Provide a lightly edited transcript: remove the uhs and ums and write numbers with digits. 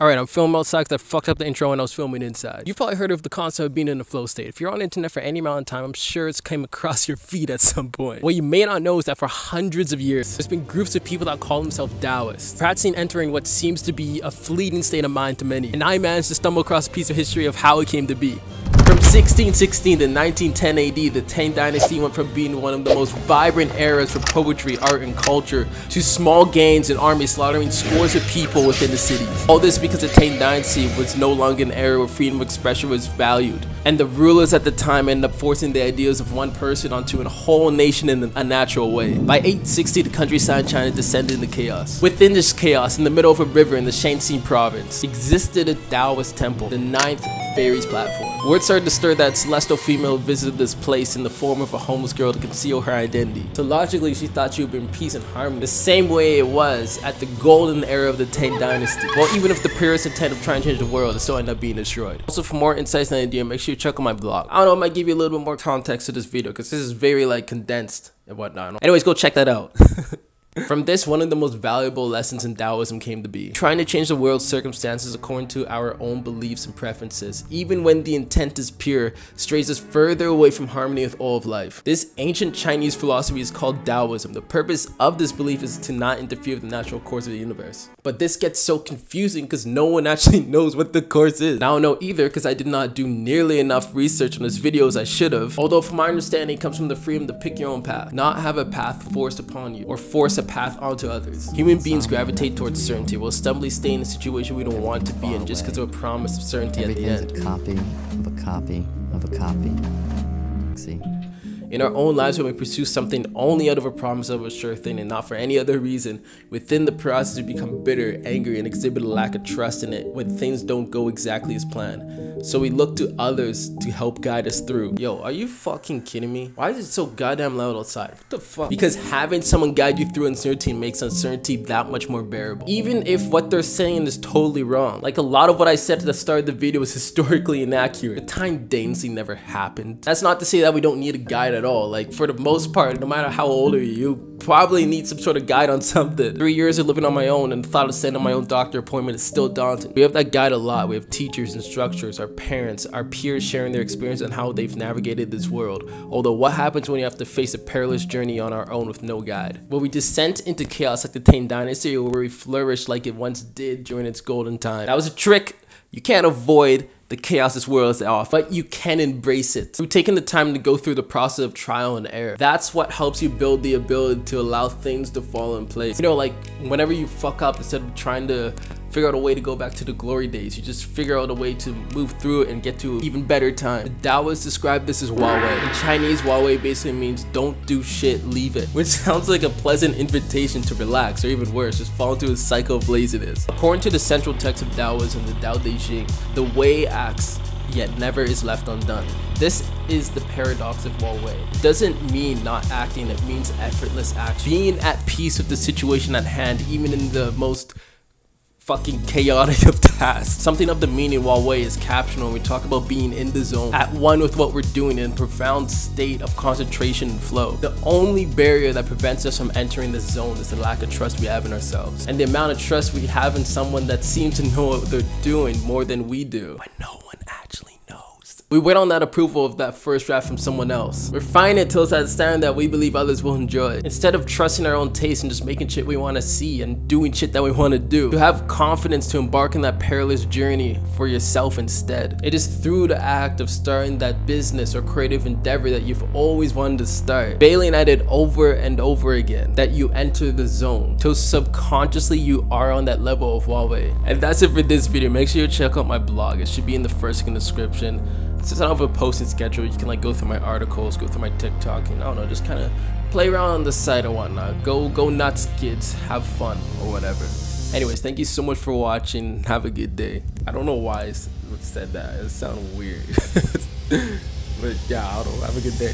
Alright, I'm filming outside because I fucked up the intro when I was filming inside. You've probably heard of the concept of being in a flow state. If you're on the internet for any amount of time, I'm sure it's came across your feed at some point. What you may not know is that for hundreds of years, there's been groups of people that call themselves Taoists, practicing entering what seems to be a fleeting state of mind to many. And I managed to stumble across a piece of history of how it came to be. From 1616 to 1910 AD, the Tang Dynasty went from being one of the most vibrant eras for poetry, art, and culture to small gangs and armies slaughtering scores of people within the cities. All this because the Tang Dynasty was no longer an era where freedom of expression was valued, and the rulers at the time ended up forcing the ideas of one person onto a whole nation in a natural way. By 860, the countryside in China descended into chaos. Within this chaos, in the middle of a river in the Shaanxi province, existed a Taoist temple, the 9th Fairies platform. Word started to stir that celestial female visited this place in the form of a homeless girl to conceal her identity. So logically, she thought she would be in peace and harmony, the same way it was at the golden era of the Tang Dynasty. Well, even if the purest intent of trying to change the world, it still ended up being destroyed. Also, for more insights and ideas, make sure you check out my blog. I don't know, I might give you a little bit more context to this video because this is very condensed and whatnot. Anyways, go check that out. From this, one of the most valuable lessons in Taoism came to be trying to change the world's circumstances according to our own beliefs and preferences, even when the intent is pure, strays us further away from harmony with all of life. This ancient Chinese philosophy is called Taoism. The purpose of this belief is to not interfere with the natural course of the universe. But this gets so confusing because no one actually knows what the course is. And I don't know either because I did not do nearly enough research on this video as I should have. Although from my understanding, it comes from the freedom to pick your own path, not have a path forced upon you or force a path onto others. Human beings gravitate towards certainty. We'll stubbornly stay in a situation we don't want to be in just because of a promise of certainty at the end. Everything's a copy of a copy of a copy. See? In our own lives, when we pursue something only out of a promise of a sure thing and not for any other reason, within the process we become bitter, angry, and exhibit a lack of trust in it when things don't go exactly as planned. So we look to others to help guide us through. Yo, are you fucking kidding me? Why is it so goddamn loud outside? What the fuck? Because having someone guide you through uncertainty makes uncertainty that much more bearable. Even if what they're saying is totally wrong. Like a lot of what I said at the start of the video is historically inaccurate. The Tang Dynasty never happened. That's not to say that we don't need a guide at all. Like for the most part, no matter how old are you probably need some sort of guide on something. 3 years of living on my own and the thought of sending my own doctor appointment is still daunting. We have that guide a lot. We have teachers, instructors, our parents, our peers sharing their experience on how they've navigated this world. Although what happens when you have to face a perilous journey on our own with no guide? Will we descend into chaos like the Tang Dynasty, or will we flourish like it once did during its golden time? That was a trick you can't avoid. The chaos this world is off, but you can embrace it through taking the time to go through the process of trial and error. That's what helps you build the ability to allow things to fall in place. You know, like whenever you fuck up, instead of trying to figure out a way to go back to the glory days, you just figure out a way to move through it and get to even better time. The Taoists describe this as Huawei. In Chinese, Huawei basically means don't do shit, leave it, which sounds like a pleasant invitation to relax, or even worse, just fall into a cycle of laziness. According to the central text of Taoism, the Tao Te Ching, the way acts, yet never is left undone. This is the paradox of Huawei. It doesn't mean not acting, it means effortless action. Being at peace with the situation at hand, even in the most fucking chaotic of tasks. Something of the meaning Huawei is captured when we talk about being in the zone, at one with what we're doing in a profound state of concentration and flow. The only barrier that prevents us from entering this zone is the lack of trust we have in ourselves, and the amount of trust we have in someone that seems to know what they're doing more than we do, but no one actually knows. We wait on that approval of that first draft from someone else. Refine it till it's at a standard that we believe others will enjoy, instead of trusting our own taste and just making shit we want to see and doing shit that we want to do. You have confidence to embark on that perilous journey for yourself instead. It is through the act of starting that business or creative endeavor that you've always wanted to start, failing at it over and over again, that you enter the zone, till subconsciously you are on that level of Huawei. And that's it for this video. Make sure you check out my blog. It should be in the first link in the description. Since I don't have a posting schedule, you can go through my articles, go through my TikTok, and I don't know, just kind of play around on the site and whatnot. Go nuts, kids, have fun or whatever. Anyways, thank you so much for watching. Have a good day. I don't know why I said that. It sounded weird. But yeah, I don't know. Have a good day.